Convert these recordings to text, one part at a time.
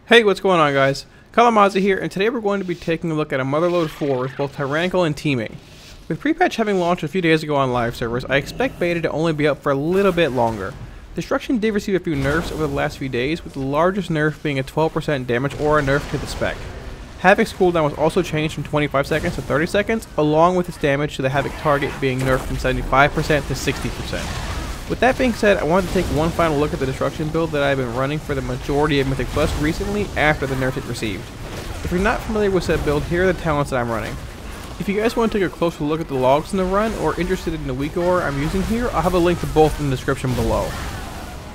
Hey, what's going on, guys? Kalamazi here, and today we're going to be taking a look at a Motherlode 4 with both Tyrannical and Teeming. With pre-patch having launched a few days ago on live servers, I expect beta to only be up for a little bit longer. Destruction did receive a few nerfs over the last few days, with the largest nerf being a 12% damage or a nerf to the spec. Havoc's cooldown was also changed from 25 seconds to 30 seconds, along with its damage to the Havoc target being nerfed from 75% to 60%. With that being said, I wanted to take one final look at the destruction build that I've been running for the majority of Mythic Plus recently after the nerf it received. If you're not familiar with said build, here are the talents that I'm running. If you guys want to take a closer look at the logs in the run, or interested in the weak ore I'm using here, I'll have a link to both in the description below.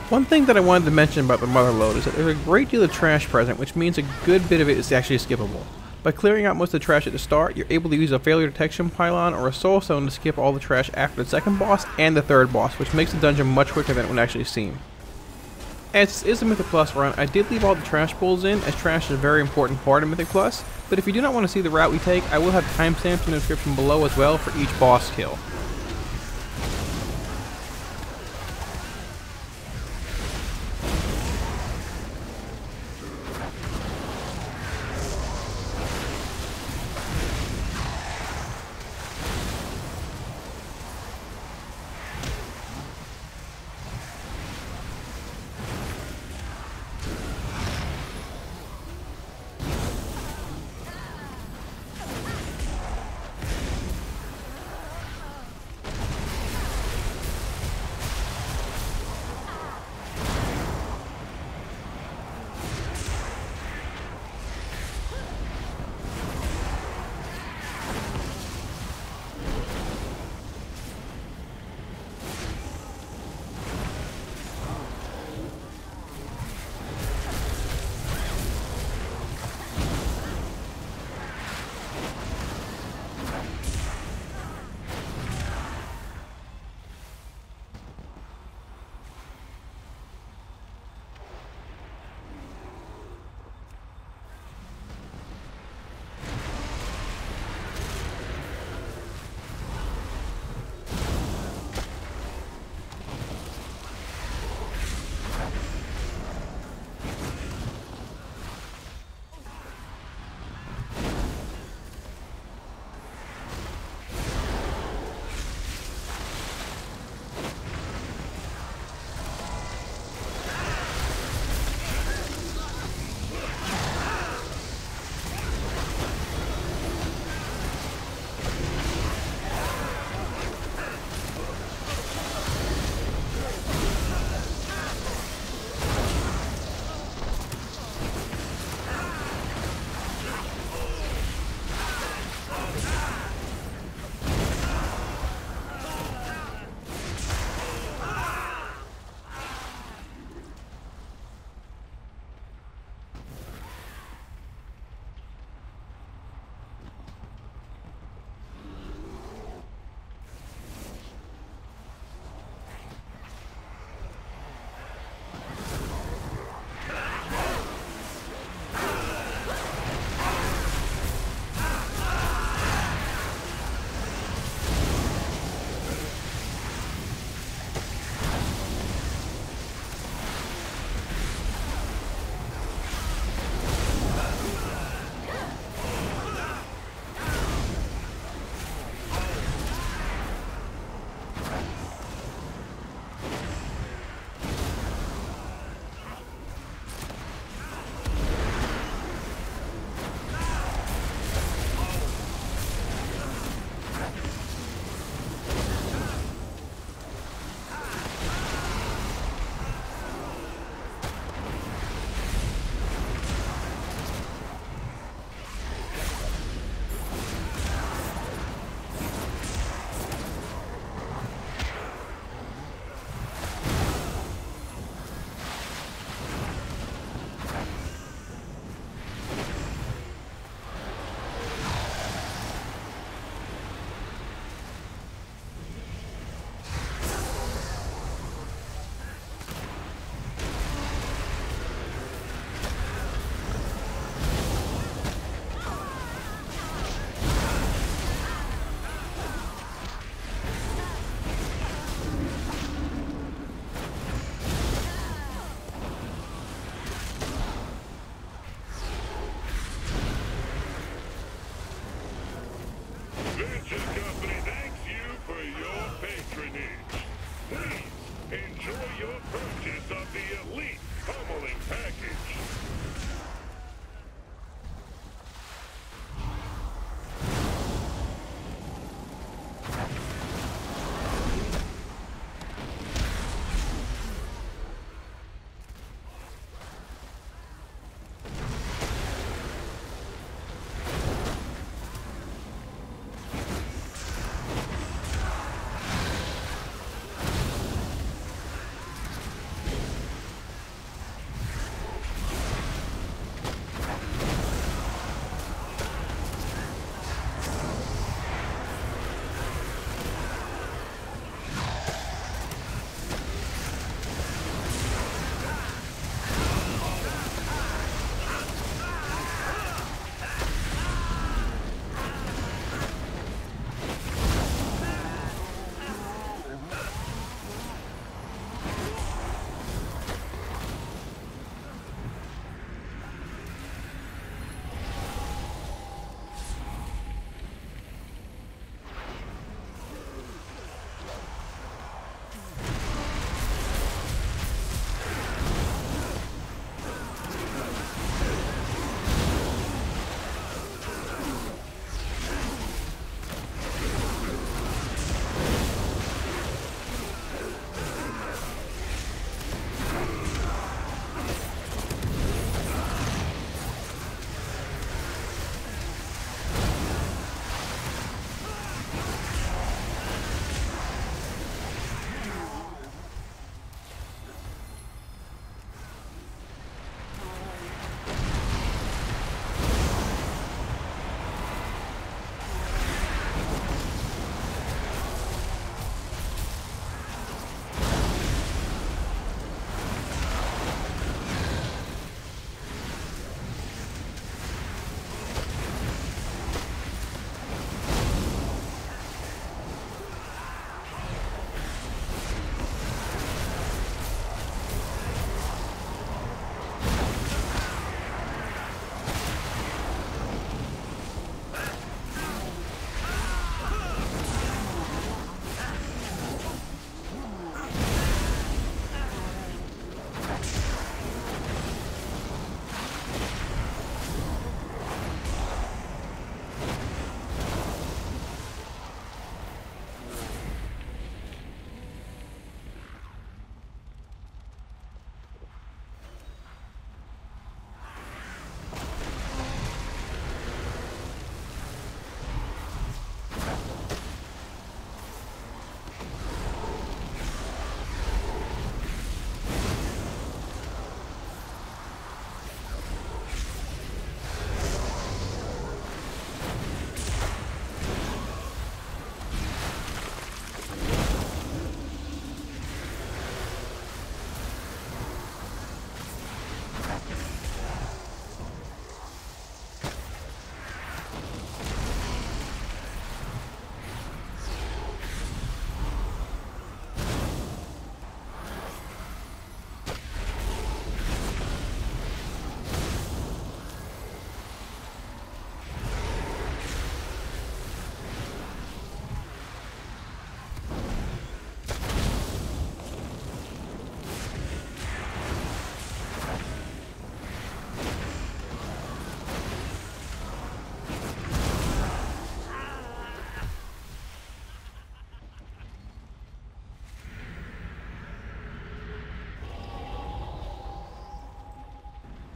One thing that I wanted to mention about the Motherlode is that there's a great deal of trash present, which means a good bit of it is actually skippable. By clearing out most of the trash at the start, you're able to use a failure detection pylon or a soul stone to skip all the trash after the second boss and the third boss, which makes the dungeon much quicker than it would actually seem. As this is a Mythic Plus run, I did leave all the trash pulls in, as trash is a very important part of Mythic Plus, but if you do not want to see the route we take, I will have timestamps in the description below as well for each boss kill. Expansion Company thanks you for your patronage. Please enjoy your purchase of the Elite Pummeling Package.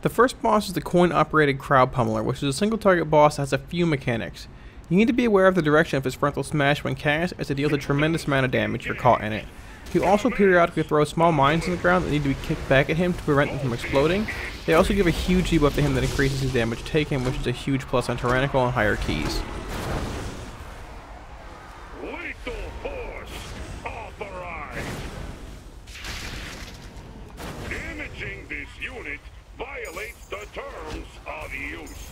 The first boss is the coin-operated Crowd Pummeler, which is a single-target boss that has a few mechanics. You need to be aware of the direction of his frontal smash when cast, as it deals a tremendous amount of damage if you're caught in it. He also periodically throws small mines on the ground that need to be kicked back at him to prevent them from exploding. They also give a huge debuff to him that increases his damage taken, which is a huge plus on Tyrannical and higher keys. Lethal force authorized. Damaging this unit violates the terms of use.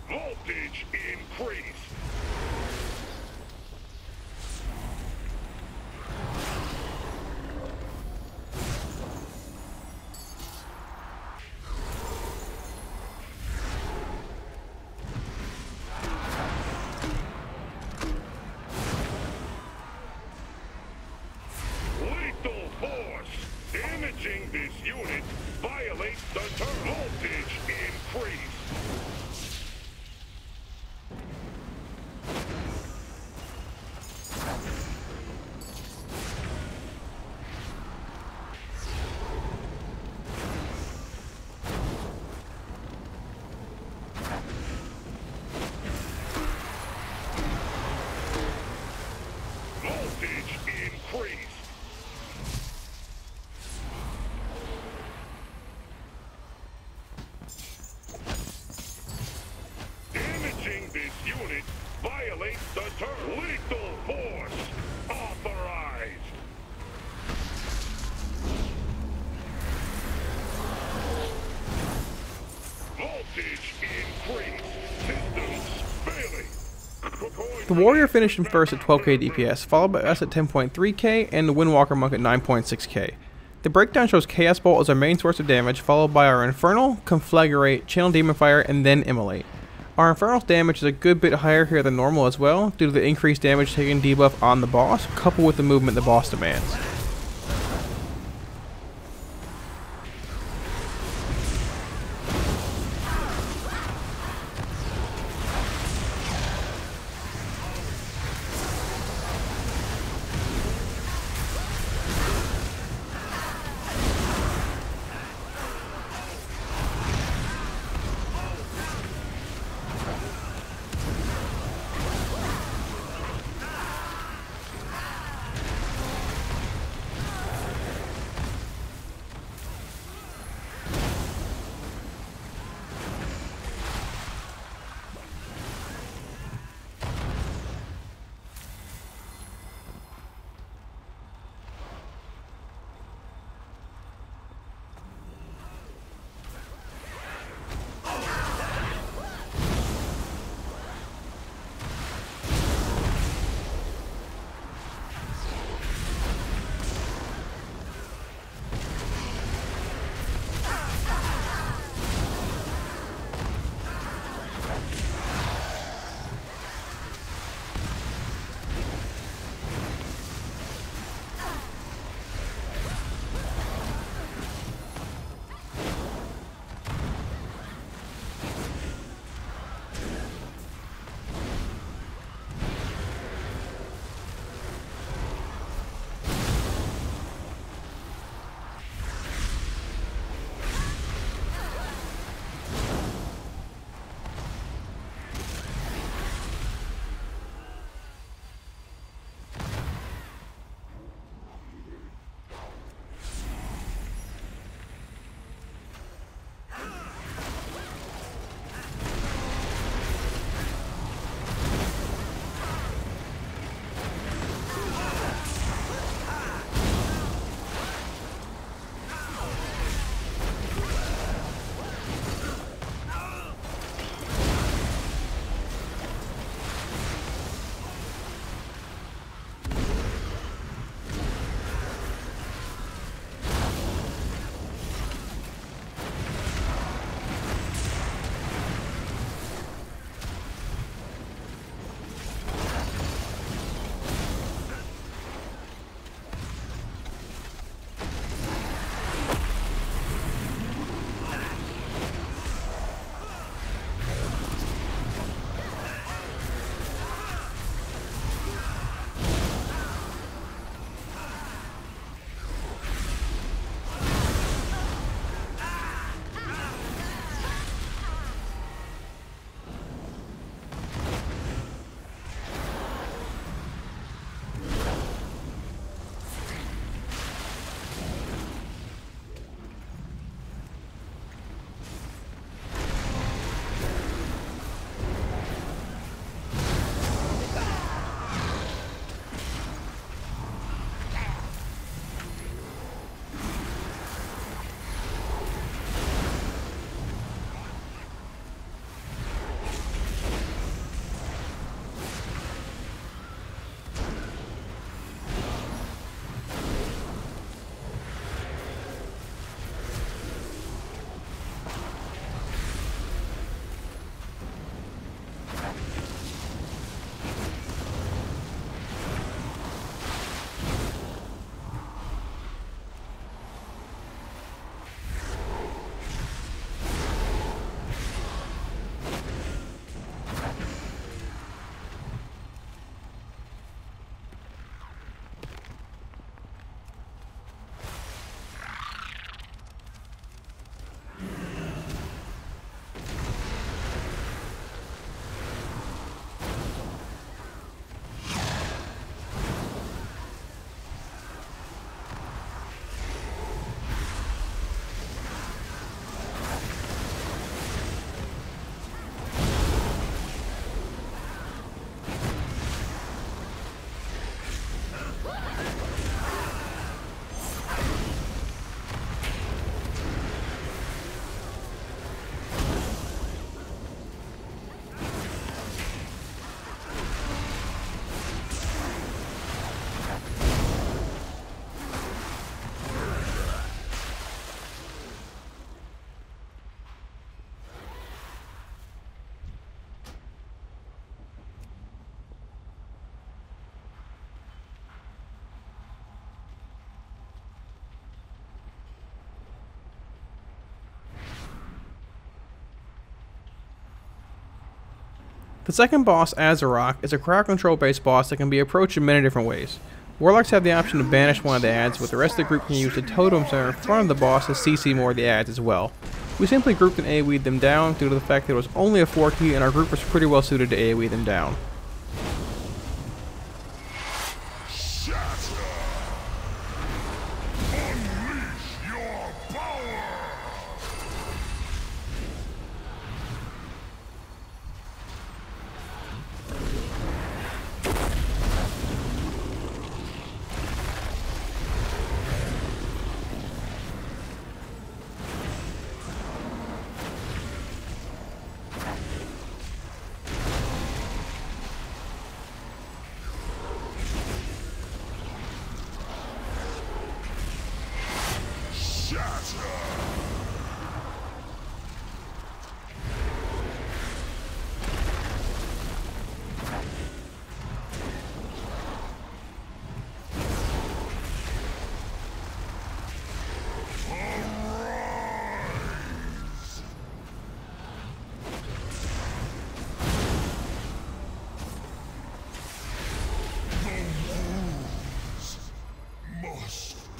Voltage increased. violates the term. Lethal force authorized. Voltage increased. Systems failing. The Warrior finished in first at 12k DPS, followed by us at 10.3k and the Windwalker Monk at 9.6k. The breakdown shows Chaos Bolt as our main source of damage, followed by our Infernal, Conflagrate, Channel Demon Fire, and then Immolate. Our Infernal's damage is a good bit higher here than normal as well, due to the increased damage taken debuff on the boss, coupled with the movement the boss demands. The second boss, Azerrok, is a crowd control based boss that can be approached in many different ways. Warlocks have the option to banish one of the adds, but the rest of the group can use the totems that are in front of the boss to CC more of the adds as well. We simply grouped and AoE'd them down due to the fact that it was only a 4 key and our group was pretty well suited to AoE them down.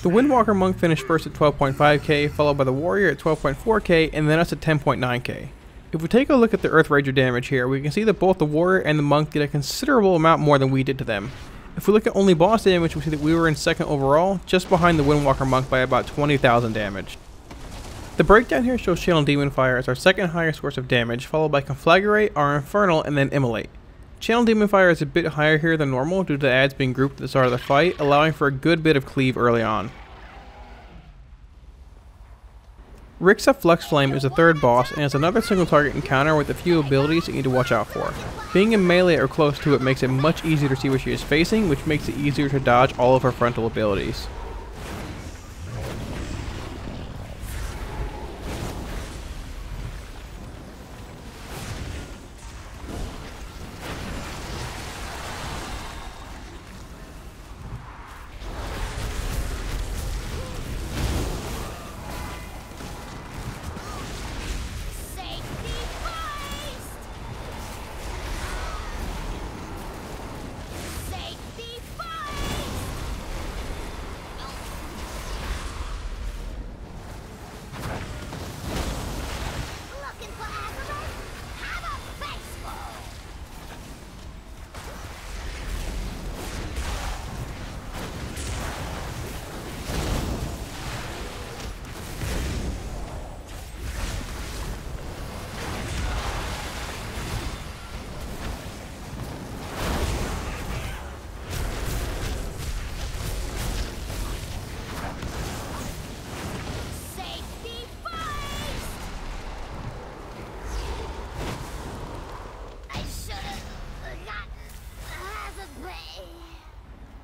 The Windwalker Monk finished first at 12.5k, followed by the Warrior at 12.4k, and then us at 10.9k. If we take a look at the Earth Rager damage here, we can see that both the Warrior and the Monk did a considerable amount more than we did to them. If we look at only boss damage, we see that we were in second overall, just behind the Windwalker Monk by about 20,000 damage. The breakdown here shows Channel Demon Fire as our second highest source of damage, followed by Conflagrate, our Infernal, and then Immolate. Channel Demon Fire is a bit higher here than normal due to the adds being grouped at the start of the fight, allowing for a good bit of cleave early on. Rixxa Fluxflame is the third boss and is another single target encounter with a few abilities that you need to watch out for. Being in melee or close to it makes it much easier to see what she is facing, which makes it easier to dodge all of her frontal abilities.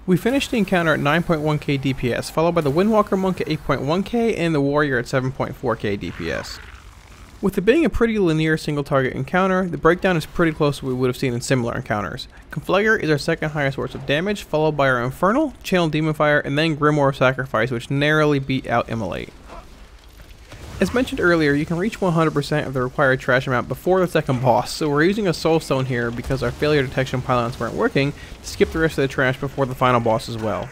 We finished the encounter at 9.1k DPS, followed by the Windwalker Monk at 8.1k and the Warrior at 7.4k DPS. With it being a pretty linear single target encounter, the breakdown is pretty close to what we would have seen in similar encounters. Conflagrate is our second highest source of damage, followed by our Infernal, Channel Demon Fire, and then Grimoire of Sacrifice, which narrowly beat out Immolate. As mentioned earlier, you can reach 100% of the required trash amount before the second boss, so we're using a soul stone here because our failure detection pylons weren't working to skip the rest of the trash before the final boss as well.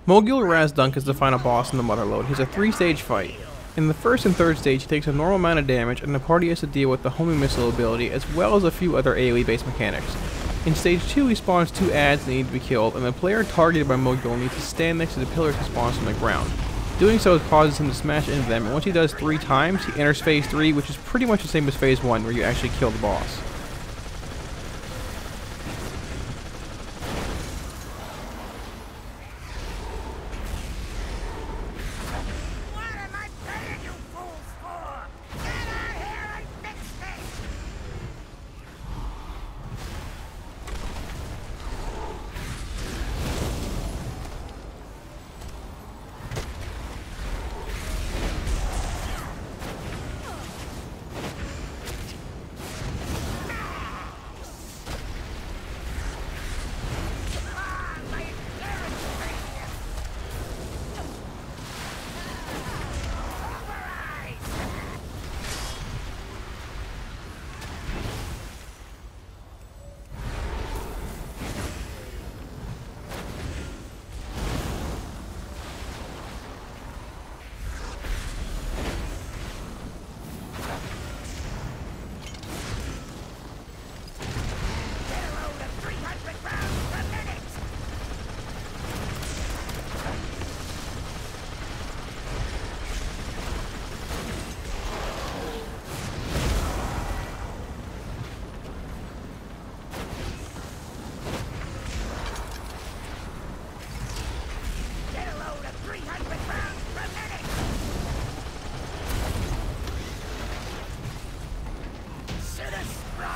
Mogul Razdunk is the final boss in the Motherlode. He's a 3-stage fight. In the first and third stage, he takes a normal amount of damage and the party has to deal with the homing missile ability as well as a few other AoE based mechanics. In stage 2 he spawns 2 adds that need to be killed, and the player targeted by Mogul needs to stand next to the pillars he spawns from the ground. Doing so causes him to smash into them, and once he does 3 times, he enters phase 3, which is pretty much the same as phase 1, where you actually kill the boss.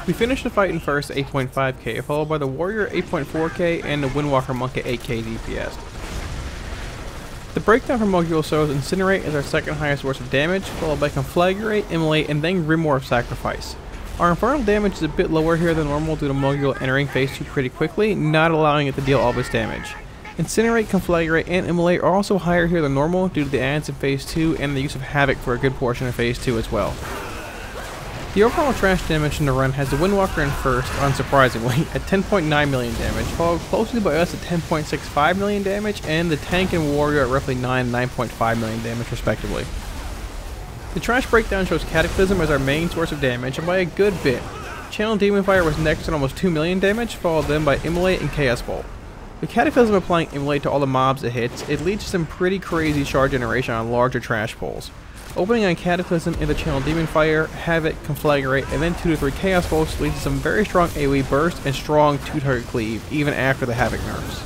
We finished the fight in first at 8.5k, followed by the Warrior at 8.4k and the Windwalker Monk at 8k DPS. The breakdown for Mogul shows Incinerate as our second highest source of damage, followed by Conflagrate, Immolate, and then Grimoire of Sacrifice. Our infernal damage is a bit lower here than normal due to Mogul entering phase 2 pretty quickly, not allowing it to deal all of its damage. Incinerate, Conflagrate, and Immolate are also higher here than normal due to the adds in phase 2 and the use of Havoc for a good portion of phase 2 as well. The overall trash damage in the run has the Windwalker in first, unsurprisingly, at 10.9 million damage, followed closely by us at 10.65 million damage, and the Tank and Warrior at roughly 9 and 9.5 million damage respectively. The trash breakdown shows Cataclysm as our main source of damage, and by a good bit. Channel Demon Fire was next at almost 2 million damage, followed then by Immolate and Chaos Bolt. With Cataclysm applying Immolate to all the mobs it hits, it leads to some pretty crazy shard generation on larger trash pulls. Opening on Cataclysm into Channel Demon Fire, Havoc, Conflagrate, and then 2 to 3 Chaos Bolts leads to some very strong AoE burst and strong 2-target cleave, even after the Havoc nerfs.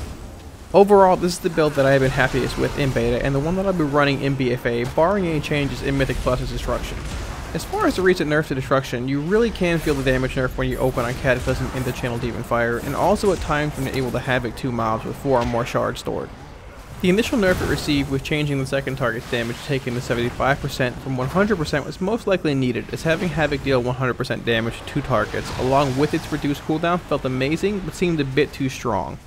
Overall, this is the build that I have been happiest with in beta, and the one that I'll be running in BFA, barring any changes in Mythic Plus's Destruction. As far as the recent nerf to Destruction, you really can feel the damage nerf when you open on Cataclysm into Channel Demon Fire, and also at times when you're able to Havoc 2 mobs with 4 or more shards stored. The initial nerf it received with changing the second target's damage taken to 75% from 100% was most likely needed, as having Havoc deal 100% damage to 2 targets, along with its reduced cooldown, felt amazing but seemed a bit too strong.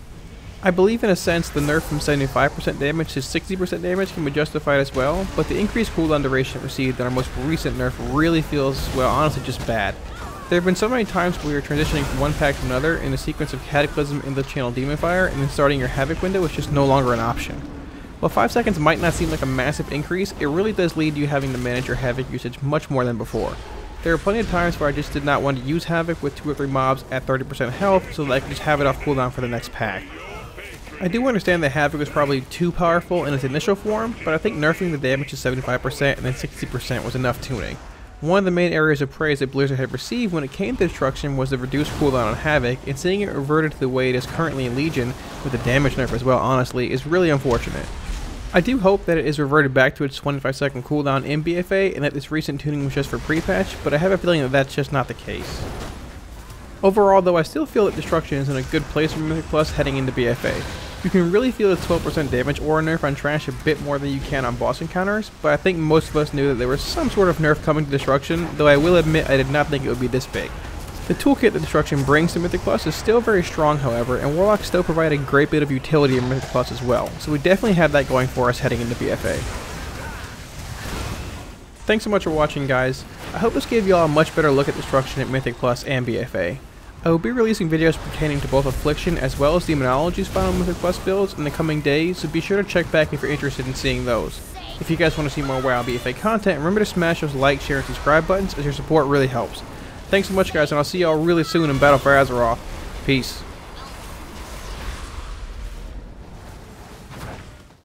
I believe in a sense the nerf from 75% damage to 60% damage can be justified as well, but the increased cooldown duration it received in our most recent nerf really feels, well, honestly just bad. There have been so many times where you're transitioning from one pack to another in the sequence of Cataclysm into Channel Demon Fire, and then starting your Havoc window is just no longer an option. While 5 seconds might not seem like a massive increase, it really does lead to you having to manage your Havoc usage much more than before. There are plenty of times where I just did not want to use Havoc with 2 or 3 mobs at 30% health so that I could just have it off cooldown for the next pack. I do understand that Havoc was probably too powerful in its initial form, but I think nerfing the damage to 75% and then 60% was enough tuning. One of the main areas of praise that Blizzard had received when it came to Destruction was the reduced cooldown on Havoc, and seeing it reverted to the way it is currently in Legion, with the damage nerf as well honestly, is really unfortunate. I do hope that it is reverted back to its 25-second cooldown in BFA, and that this recent tuning was just for pre-patch, but I have a feeling that that's just not the case. Overall though, I still feel that Destruction is in a good place for Mythic Plus heading into BFA. You can really feel its 12% damage aura nerf on trash a bit more than you can on boss encounters, but I think most of us knew that there was some sort of nerf coming to Destruction, though I will admit I did not think it would be this big. The toolkit that Destruction brings to Mythic Plus is still very strong however, and Warlock still provide a great bit of utility in Mythic Plus as well, so we definitely have that going for us heading into BFA. Thanks so much for watching guys. I hope this gave you all a much better look at Destruction at Mythic Plus and BFA. I will be releasing videos pertaining to both Affliction as well as Demonology's final Mythic Plus builds in the coming days, so be sure to check back if you're interested in seeing those. If you guys want to see more WoW BFA content, remember to smash those like, share, and subscribe buttons as your support really helps. Thanks so much guys, and I'll see y'all really soon in Battle for Azeroth. Peace.